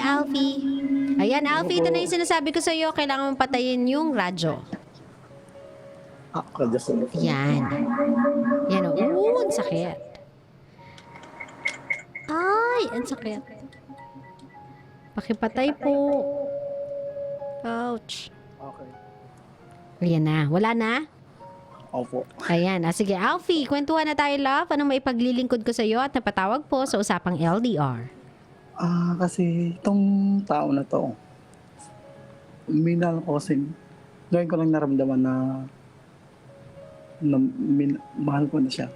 Alfie. Ayan, Alfie, ito na yung Opo. sinasabi ko sa iyo. Kailangan mong patayin yung radyo. Radyo sa likod. Yan. Yan o. Oo, ang sakit. Ay, ang sakit. Pakipatay po. Ouch. Okay. Ayan na. Wala na? Opo. Ayan. Sige, Alfie, kwentuhan na tayo, love. Anong may paglilingkod ko sa iyo at napatawag po sa usapang LDR? Kasi itong tao na to, minahal ko kasi, ngayon ko lang naramdaman na mahal ko na siya.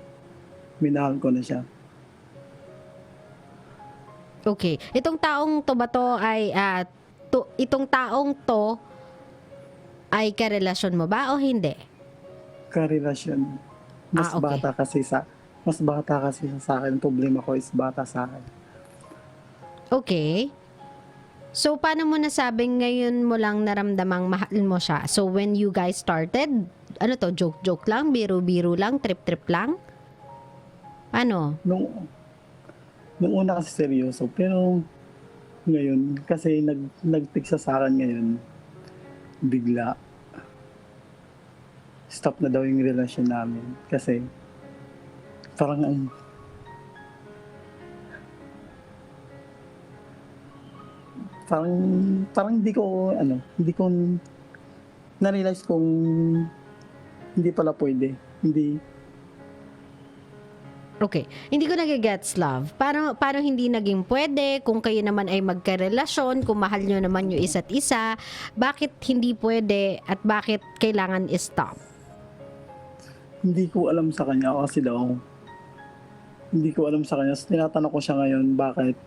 Minahal ko na siya. Okay. Itong taong to ba to ay, itong taong to ay karelasyon mo ba o hindi? Karelasyon. Mas Okay. bata kasi sa akin. Ang problema ko is bata sa akin. Okay. So, paano mo nasabing ngayon mo lang naramdamang mahal mo siya? So, when you guys started, ano to, joke-joke lang, biro-biro lang, trip-trip lang? Ano? Nung una kasi seryoso, pero ngayon, kasi nag-text sa akin ngayon, bigla, stop na daw yung relasyon namin. Kasi, parang hindi ko na-realize kung hindi pala pwede. Hindi. Okay. Hindi ko nagigets, love. Paano hindi naging pwede kung kayo naman ay magkarelasyon, kung mahal nyo naman yung isa't isa, bakit hindi pwede at bakit kailangan i-stop? Hindi ko alam sa kanya kasi daw, hindi ko alam sa kanya. So, tinatanong ko siya ngayon, bakit?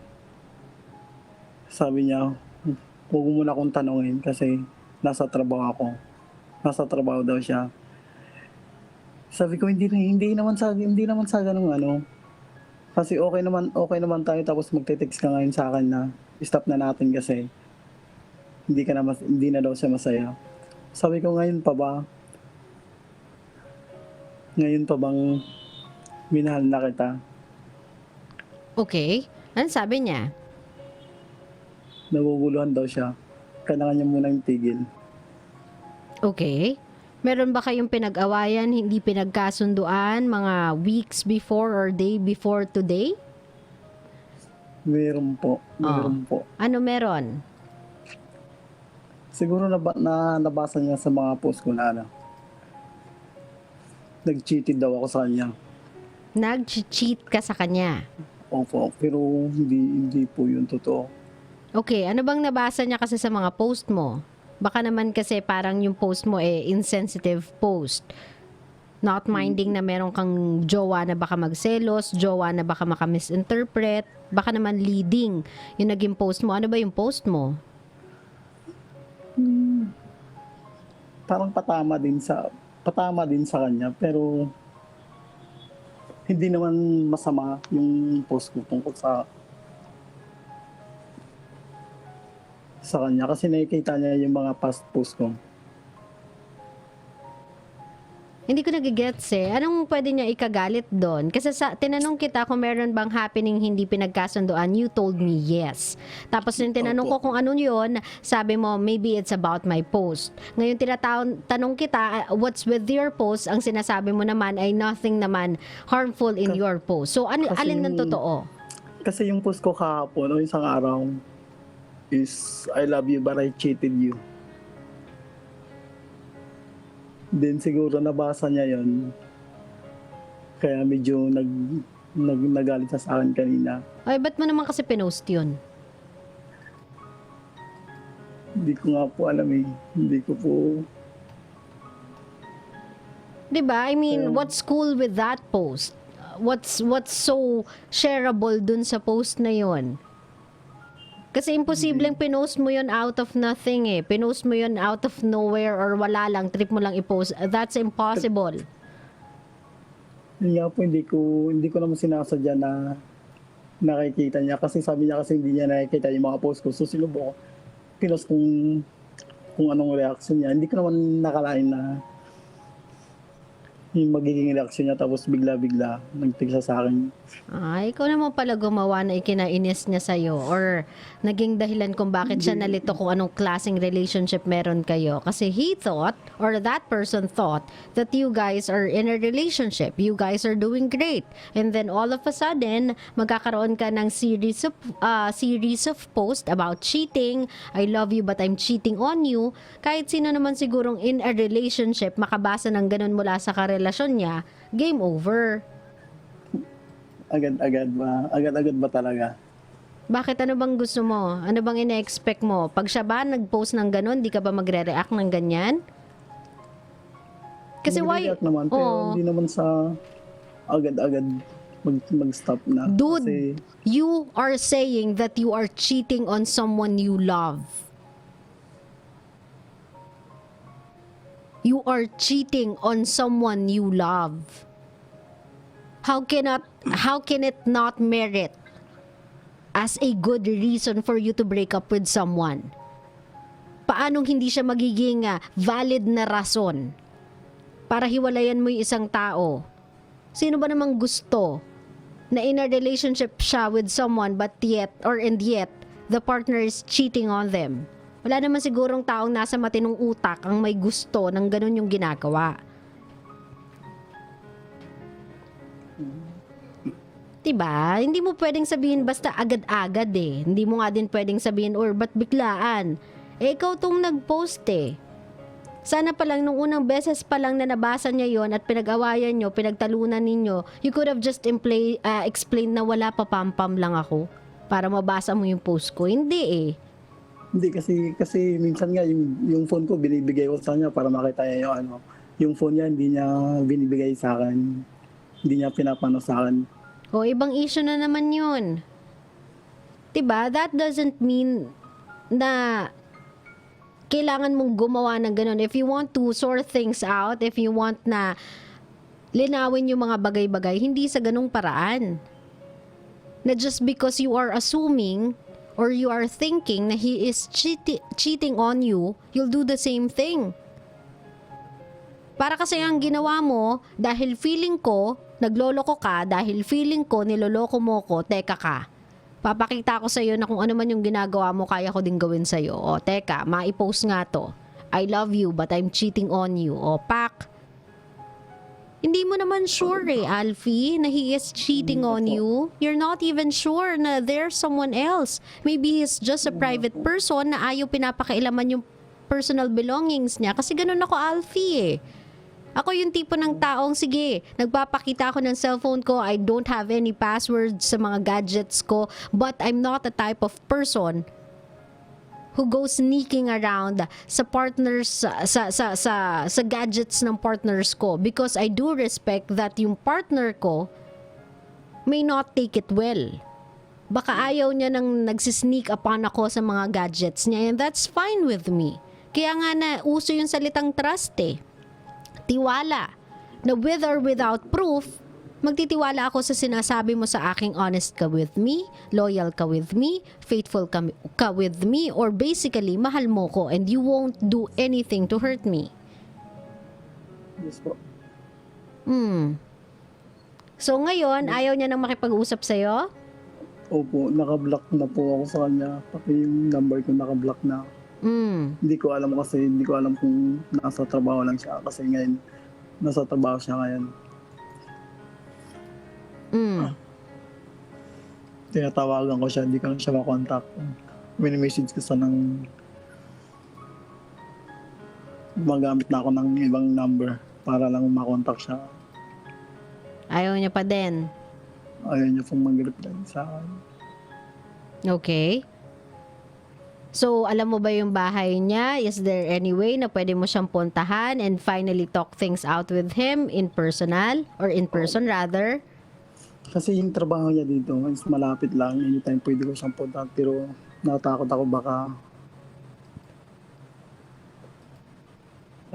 Sabi niya, huwag mo muna akong tanungin kasi nasa trabaho ako. Nasa trabaho daw siya. Sabi ko, hindi naman sa ganung ano. Kasi okay naman tayo tapos magte-text ka ngayon sa akin na stop na natin kasi hindi na daw siya masaya. Sabi ko, ngayon pa ba? Ngayon pa bang minahal na kita? Okay. Ano sabi niya? Naguguluhan daw siya. Kailangan niya munang tigil. Okay. Meron ba kayong pinag-awayan, hindi pinagkasunduan, mga weeks before or day before today? Meron po. Ano meron? Siguro nabasa niya sa mga post ko na nag-cheated daw ako sa kanya. Nag-cheat ka sa kanya? Opo, pero hindi po yun totoo. Okay, ano bang nabasa niya kasi sa mga post mo? Baka naman kasi parang yung post mo insensitive post. Not minding na meron kang jowa na baka magselos, jowa na baka makamisinterpret, baka naman leading yung naging post mo. Ano ba yung post mo? Parang patama din sa kanya, pero hindi naman masama yung post ko tungkol sa kanya kasi nakikita niya yung mga past post ko. Hindi ko nagigets Anong pwede niya ikagalit doon? Kasi tinanong kita kung meron bang happening hindi pinagkasunduan, you told me yes. Tapos yung tinanong ko kung ano yun, sabi mo, maybe it's about my post. Ngayon tanong kita, what's with your post? Ang sinasabi mo naman ay nothing naman harmful in your post. So alin ng totoo? Kasi yung post ko kahapon o isang araw is, I love you but I cheated you. Then siguro nabasa niya yon. Kaya medyo nagalit siya sa akin kanina. Ay, ba't mo naman kasi pinost yun? Hindi ko nga po alam eh. Hindi ko po... Diba? I mean, what's cool with that post? What's so shareable dun sa post na yon? Kasi imposibleng pinost mo yun out of nothing Pinost mo yun out of nowhere or wala lang, trip mo lang i-post. That's impossible. Yun nga po, hindi ko naman sinasadya na nakikita niya. Kasi sabi niya kasi hindi niya nakikita yung mga post ko. So sinubo ko, pinost kung anong reaction niya. Hindi ko naman nakalain na yung magiging reaction niya, tapos bigla-bigla nag-text siya sa akin. Ikaw naman pala gumawa na ikinainis niya sa'yo or naging dahilan kung bakit siya nalito kung anong klaseng relationship meron kayo. Kasi he thought, or that person thought, that you guys are in a relationship. You guys are doing great. And then all of a sudden, magkakaroon ka ng series of post about cheating. I love you but I'm cheating on you. Kahit sino naman sigurong in a relationship, makabasa ng ganun mula sa karelasyon niya, game over. Agad-agad ba? Agad-agad ba talaga? Bakit? Ano bang gusto mo? Ano bang ina-expect mo? Pag siya ba nag-post ng ganun, di ka ba magre-react ng ganyan? Kasi why? Mag-react naman, pero hindi naman sa agad-agad mag-stop na. Dude, Kasi you are saying that you are cheating on someone you love. You are cheating on someone you love. How can it not merit as a good reason for you to break up with someone? Paanong hindi siya magiging valid na rason para hiwalayan mo yung isang tao? Sino ba namang gusto na in a relationship siya with someone and yet the partner is cheating on them? Wala naman sigurong taong nasa matinong utak ang may gusto ng ganun yung ginagawa. Diba? Hindi mo pwedeng sabihin basta agad-agad eh. Hindi mo nga din pwedeng sabihin or ba't biglaan. Ikaw tong nag-post eh. Sana pa lang nung unang beses pa lang na nabasa niya yon at pinag-awayan nyo, pinagtalunan ninyo, you could have just explained na wala pa, pam-pam lang ako para mabasa mo yung post ko. Hindi eh. Hindi kasi minsan nga yung phone ko binibigay ko sa kanya para makita niya yung phone niya hindi niya binibigay sa akin. Hindi niya pinapano sa akin. O, ibang issue na naman yun. Diba? That doesn't mean na kailangan mong gumawa ng ganun. If you want to sort things out, if you want na linawin yung mga bagay-bagay, hindi sa ganung paraan. Na just because you are assuming or you are thinking na he is cheating on you, you'll do the same thing. Para kasi ang ginawa mo, dahil feeling ko, nagloloko ka, dahil feeling ko, niloloko mo ko, teka ka. Papakita ko sa'yo na kung ano man yung ginagawa mo, kaya ko din gawin sa'yo. O, teka, maipost nga to. I love you, but I'm cheating on you. O, pak. Hindi mo naman sure Alfie, na he is cheating on you. You're not even sure na there's someone else. Maybe he's just a private person na ayaw pinapakailaman yung personal belongings niya. Kasi ganun ako, Alfie eh. Ako yung tipo ng taong, sige, nagpapakita ako ng cellphone ko, I don't have any passwords sa mga gadgets ko, but I'm not the type of person who goes sneaking around sa partners, sa gadgets ng partners ko, because I do respect that yung partner ko may not take it well. Baka ayaw niya nang nagsisneak upon ako sa mga gadgets niya, and that's fine with me. Kaya nga na uso yung salitang trust eh. Tiwala. Na with or without proof, magtitiwala ako sa sinasabi mo sa aking honest ka with me, loyal ka with me, faithful ka with me, or basically, mahal mo ko and you won't do anything to hurt me. Yes po. So ngayon, ayaw niya nang makipag-usap sa'yo? Opo, naka-block na po ako sa kanya. Pati yung number ko naka-block na. Hindi ko alam kung nasa trabaho lang siya kasi ngayon nasa trabaho siya ngayon. Tinatawagan ko siya, hindi ko na siya makontak. Mini-message ko sa nang magamit na ako ng ibang number para lang makontak siya. Ayaw niya pa din. Ayaw niya pong mag-reply sa akin. Okay. So, alam mo ba yung bahay niya? Is there any way na pwede mo siyang puntahan and finally talk things out with him in personal? Or in person rather? Kasi yung trabaho niya dito is malapit lang. Anytime pwede ko siyang puntahan. Pero natakot ako baka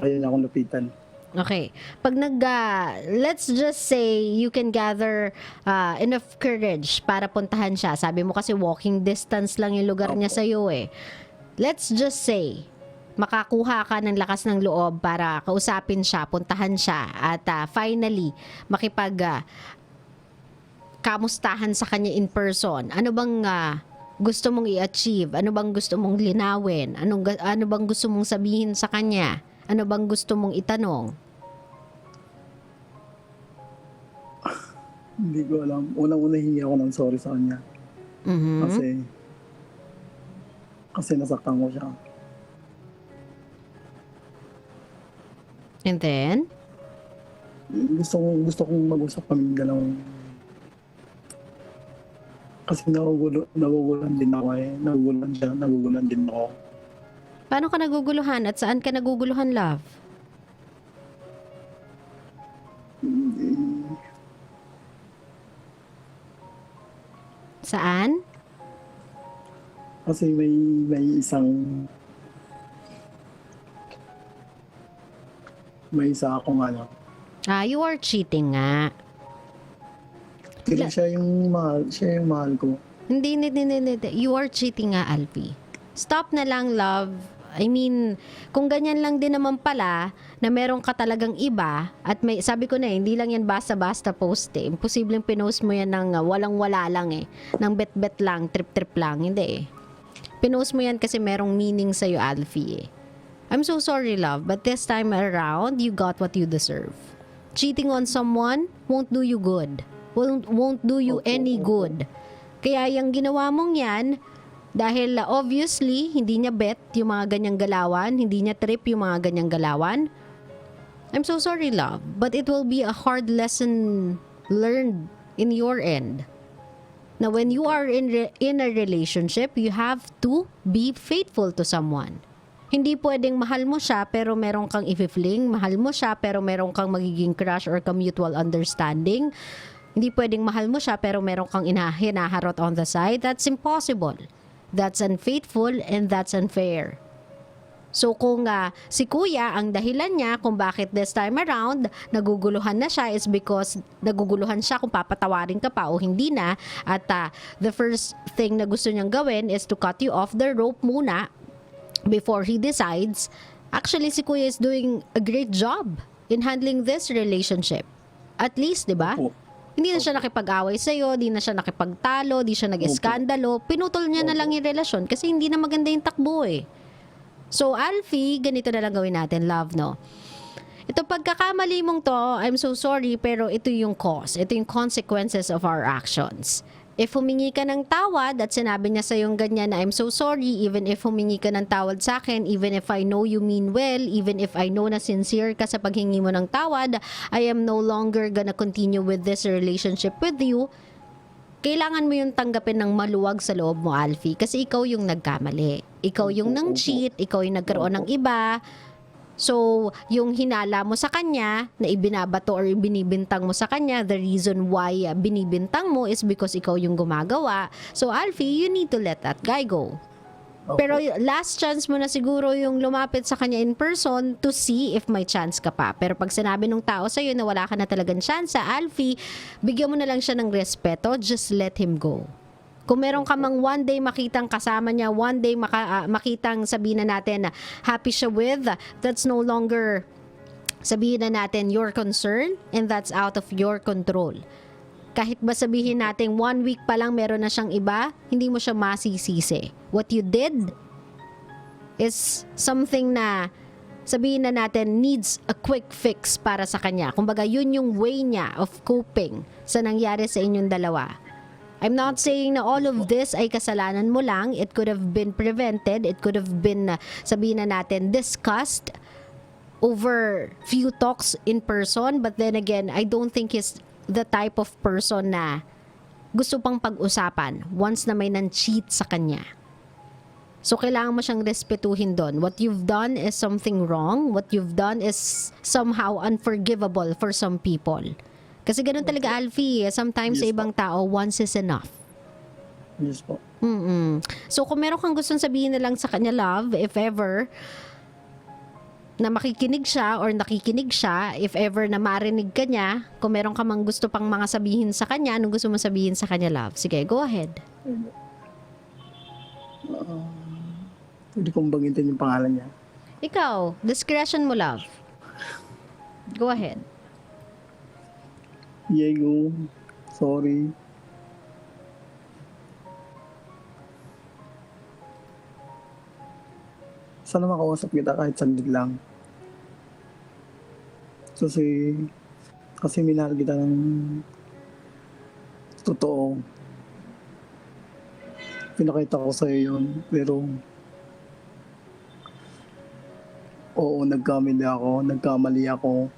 ayaw niya akong lapitan. Okay. Pag let's just say you can gather enough courage para puntahan siya. Sabi mo kasi walking distance lang yung lugar niya sa'yo eh. Let's just say makakuha ka ng lakas ng loob para kausapin siya, puntahan siya, at finally, kamustahan sa kanya in person? Ano bang gusto mong i-achieve? Ano bang gusto mong linawin? Ano bang gusto mong sabihin sa kanya? Ano bang gusto mong itanong? Hindi ko alam. Unang-una hingi ako ng sorry sa kanya. Mhm. Kasi nasaktan ko siya. And then? Gusto kong mag-usap kami dalawang. Kasi nagugulan din ako eh. Nagugulan siya, nagugulan din ako. Paano ka naguguluhan at saan ka naguguluhan, love? Saan? Kasi may isa akong ano. You are cheating nga. Pero siya yung mahal ko. Hindi. You are cheating nga, Alfie. Stop na lang, love. I mean, kung ganyan lang din naman pala, na meron ka talagang iba, at sabi ko na hindi lang yan basta-basta post eh. Imposibleng pinost mo yan ng walang-wala lang eh. Ng bet-bet lang, trip-trip lang. Hindi eh. Pinost mo yan kasi merong meaning sa'yo, Alfie eh. I'm so sorry, love, but this time around, you got what you deserve. Cheating on someone won't do you good. Won't do you any good. Kaya yung ginawa mong yan, dahil obviously, hindi niya bet yung mga ganyang galawan, hindi niya trip yung mga ganyang galawan. I'm so sorry, love, but it will be a hard lesson learned in your end. Now, when you are in a relationship, you have to be faithful to someone. Hindi pwedeng mahal mo siya pero meron kang i-fling, mahal mo siya pero meron kang magiging crush or ka-mutual understanding. Hindi pwedeng mahal mo siya pero meron kang hinaharot on the side. That's impossible. That's unfaithful and that's unfair. So kung si kuya, ang dahilan niya kung bakit this time around naguguluhan na siya is because naguguluhan siya kung papatawarin ka pa o hindi na, at the first thing na gusto niyang gawin is to cut you off the rope muna before he decides. Actually, si kuya is doing a great job in handling this relationship. At least, di ba? Hindi na siya nakipag-away sa'yo, di na siya nakipagtalo, di siya nag-eskandalo. Pinutol niya na lang yung relasyon kasi hindi na maganda yung takbo eh. So, Alfie, ganito na lang gawin natin, love, no? Ito, pagkakamali mong to, I'm so sorry, pero ito yung cause. Ito yung consequences of our actions. If humingi ka ng tawad at sinabi niya sa'yo ganyan na I'm so sorry, even if humingi ka ng tawad sa akin, even if I know you mean well, even if I know na sincere ka sa paghingi mo ng tawad, I am no longer gonna continue with this relationship with you, kailangan mo yung tanggapin ng maluwag sa loob mo, Alfie, kasi ikaw yung nagkamali. Ikaw yung nang cheat, ikaw yung nagkaroon ng iba. So, yung hinala mo sa kanya, na ibinabato or ibinibintang mo sa kanya, the reason why binibintang mo is because ikaw yung gumagawa. So, Alfie, you need to let that guy go. Pero last chance mo na siguro yung lumapit sa kanya in person to see if may chance ka pa. Pero pag sinabi ng tao sa'yo na wala ka na talagang chance, Alfie, bigyan mo na lang siya ng respeto, just let him go. Kung meron ka mang one day makitang kasama niya, one day makitang sabihin na natin na happy siya with, that's no longer, sabihin na natin, your concern, and that's out of your control. Kahit ba sabihin natin 1 week pa lang meron na siyang iba, hindi mo siya masisisi. What you did is something na sabihin na natin needs a quick fix para sa kanya. Kumbaga yun yung way niya of coping sa nangyari sa inyong dalawa. I'm not saying na all of this ay kasalanan mo lang. It could have been prevented. It could have been, sabihin na natin, discussed over few talks in person. But then again, I don't think he's the type of person na gusto pang pag-usapan once na may nan-cheat sa kanya. So, kailangan mo siyang respetuhin doon. What you've done is something wrong. What you've done is somehow unforgivable for some people. Kasi ganun talaga, Alfie. Sometimes sa ibang tao, once is enough. Yes po. So, kung meron kang gustong sabihin na lang sa kanya, love, if ever na makikinig siya or nakikinig siya, if ever na marinig ka niya, kung meron ka mang gusto pang mga sabihin sa kanya, anong gusto mo sabihin sa kanya, love? Sige, go ahead. Hindi kong banggitin yung pangalan niya. Ikaw, discretion mo, love. Go ahead. Diego, sorry. Sana makausap kita kahit saglit lang. Kasi minahal kita ng totoo. Pinakita ko sa'yo yun. Pero, oo, nagkamali ako.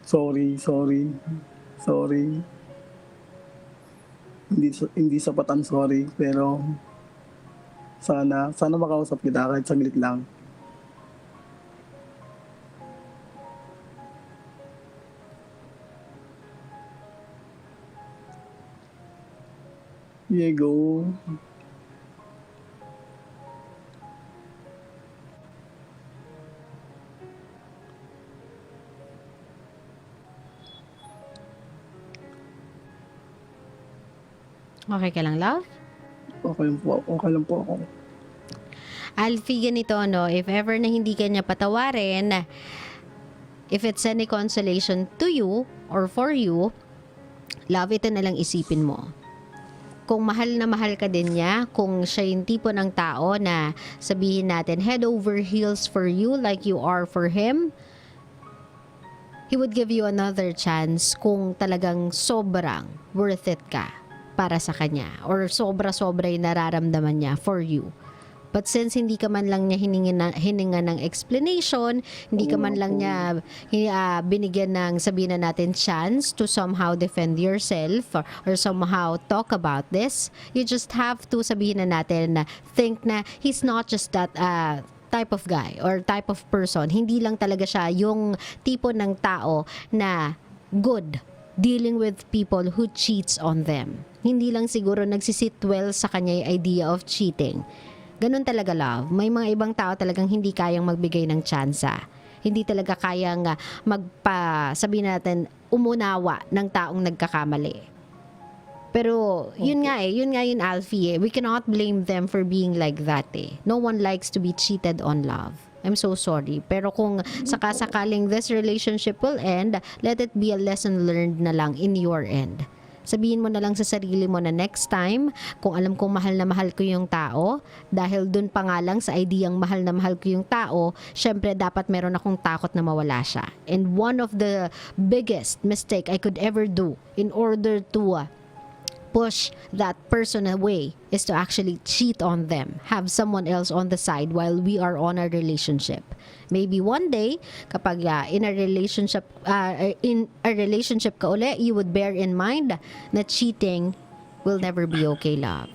Sorry. Hindi sapat ang sorry, pero sana makausap kita kahit saglit lang. Diego, Okay ka lang, love? okay lang po ako. Alfie, ganito, no? If ever na hindi ka niya patawarin, if it's any consolation to you or for you, love, ito na lang isipin mo. Kung mahal na mahal ka din niya, kung siya yung tipo ng tao na sabihin natin head over heels for you like you are for him, he would give you another chance kung talagang sobrang worth it ka para sa kanya or sobra-sobra yung nararamdaman niya for you. But since hindi ka man lang niya hininga ng explanation, hindi ka man lang niya binigyan ng sabihin na natin chance to somehow defend yourself or somehow talk about this, you just have to sabihin na natin na think na he's not just that type of guy or type of person. Hindi lang talaga siya yung tipo ng tao na good dealing with people who cheats on them. Hindi lang siguro nagsisit well sa kanya yung idea of cheating. Ganun talaga, love. May mga ibang tao talagang hindi kayang magbigay ng tsansa. Hindi talaga kayang sabihin natin, umunawa ng taong nagkakamali. Pero, yun nga yun Alfie We cannot blame them for being like that No one likes to be cheated on, love. I'm so sorry. Pero kung sakasakaling this relationship will end, let it be a lesson learned na lang in your end. Sabihin mo na lang sa sarili mo na next time, kung alam kong mahal na mahal ko yung tao, dahil dun pa nga lang sa ideyang mahal na mahal ko yung tao, syempre dapat meron akong takot na mawala siya. And one of the biggest mistake I could ever do in order to push that person away is to actually cheat on them, have someone else on the side while we are on a relationship. Maybe one day, kapag in a relationship ka uli, you would bear in mind na cheating will never be okay, love.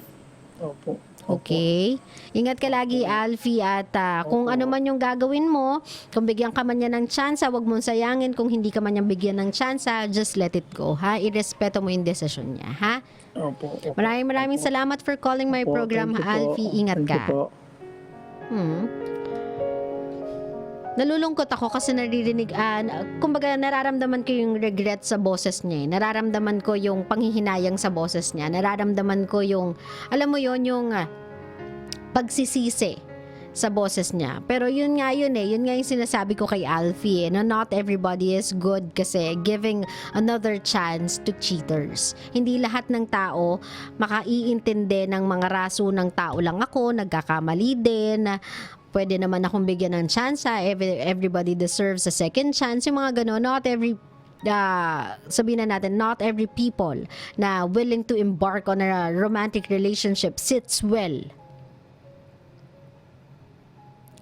Opo. Okay? Ingat ka lagi, Alfie, at kung ano man yung gagawin mo, kung bigyan ka man niya ng tsansa, wag mong sayangin. Kung hindi ka man niya bigyan ng tsansa, just let it go, ha? Irespeto mo yung desisyon niya, ha? Opo. Maraming salamat for calling my Opo, program, thank you po. Alfie. Ingat Thank ka. you po. Nalulungkot ako kasi naririnig, kumbaga nararamdaman ko yung regret sa boses niya. Nararamdaman ko yung panghihinayang sa boses niya. Nararamdaman ko yung, alam mo yon yung pagsisisi sa boses niya. Pero yun nga yung sinasabi ko kay Alfie, na not everybody is good kasi giving another chance to cheaters. Hindi lahat ng tao makaiintindi ng mga raso ng tao lang ako, nagkakamali din, pwede naman akong bigyan ng chance, everybody deserves a second chance, yung mga gano'n. Not every sabihin na natin, not every people na willing to embark on a romantic relationship sits well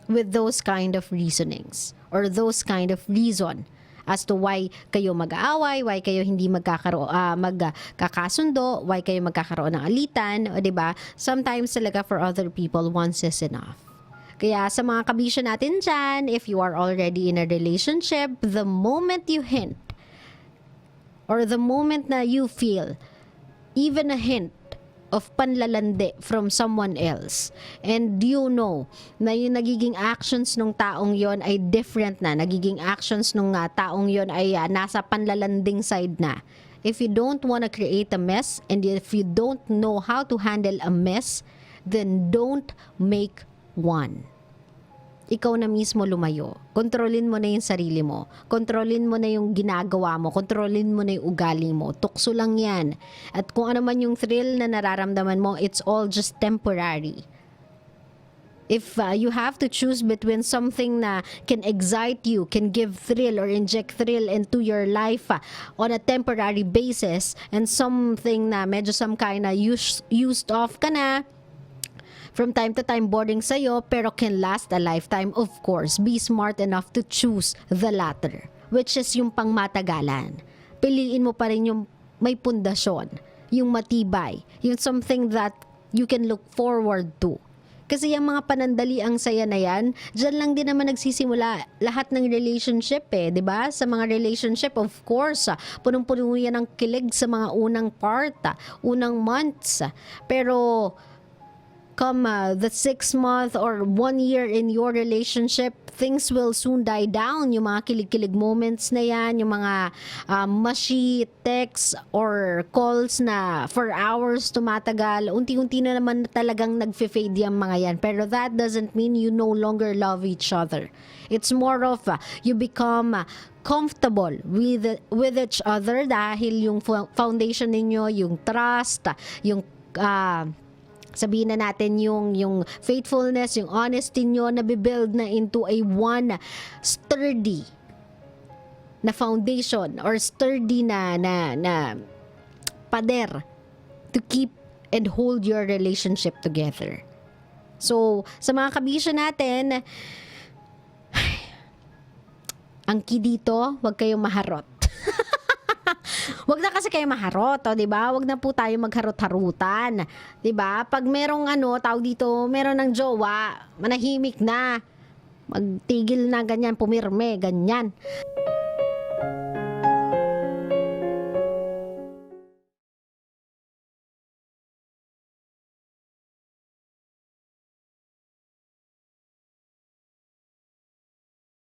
with those kind of reasonings or those kind of reason as to why kayo mag-aaway, why kayo hindi magkakasundo, why kayo magkakaroon ng alitan, o 'di ba? Sometimes talaga for other people, once is enough. Kaya sa mga kabisyo natin dyan, if you are already in a relationship, the moment you hint or the moment na you feel even a hint of panlalandi from someone else, and you know na yung nagiging actions ng taong yon ay different na, nagiging actions ng taong yon ay nasa panlalanding side na. If you don't want to create a mess, and if you don't know how to handle a mess, then don't make one. ikaw na mismo lumayo. Kontrolin mo na yung sarili mo. Kontrolin mo na yung ginagawa mo. Kontrolin mo na yung ugali mo. Tukso lang yan. At kung ano man yung thrill na nararamdaman mo, it's all just temporary. If you have to choose between something na can excite you, can give thrill or inject thrill into your life on a temporary basis, and something na medyo some kind na used off ka na, from time to time boring sa'yo, pero can last a lifetime, of course, be smart enough to choose the latter, which is yung pangmatagalan. Piliin mo pa rin yung may pundasyon, yung matibay, yung something that you can look forward to. Kasi yung mga panandali ang saya na yan, dyan lang din naman nagsisimula lahat ng relationship eh, di ba? Sa mga relationship, of course, punong-puno yan ng kilig sa mga unang part, unang months. Pero come the 6 month or 1 year in your relationship, things will soon die down. Yung mga kilig-kilig moments na yan, yung mga mushy texts or calls na for hours tumatagal, unti-unti na naman talagang nag-fade yung mga yan. Pero that doesn't mean you no longer love each other. It's more of you become comfortable with each other dahil yung foundation ninyo, yung trust, yung sabihin na natin yung faithfulness, yung honesty nyo nabibuild na into a one sturdy na foundation or sturdy na pader to keep and hold your relationship together. So, sa mga kabisyo natin, ang key dito, huwag kayong maharot. Wag na kasi kayo maharot, oh, 'di ba? Wag na po tayo magharot-harutan, 'di ba? Pag merong tawag dito, meron ng jowa, manahimik na. Magtigil na ganyan, pumirme, ganyan.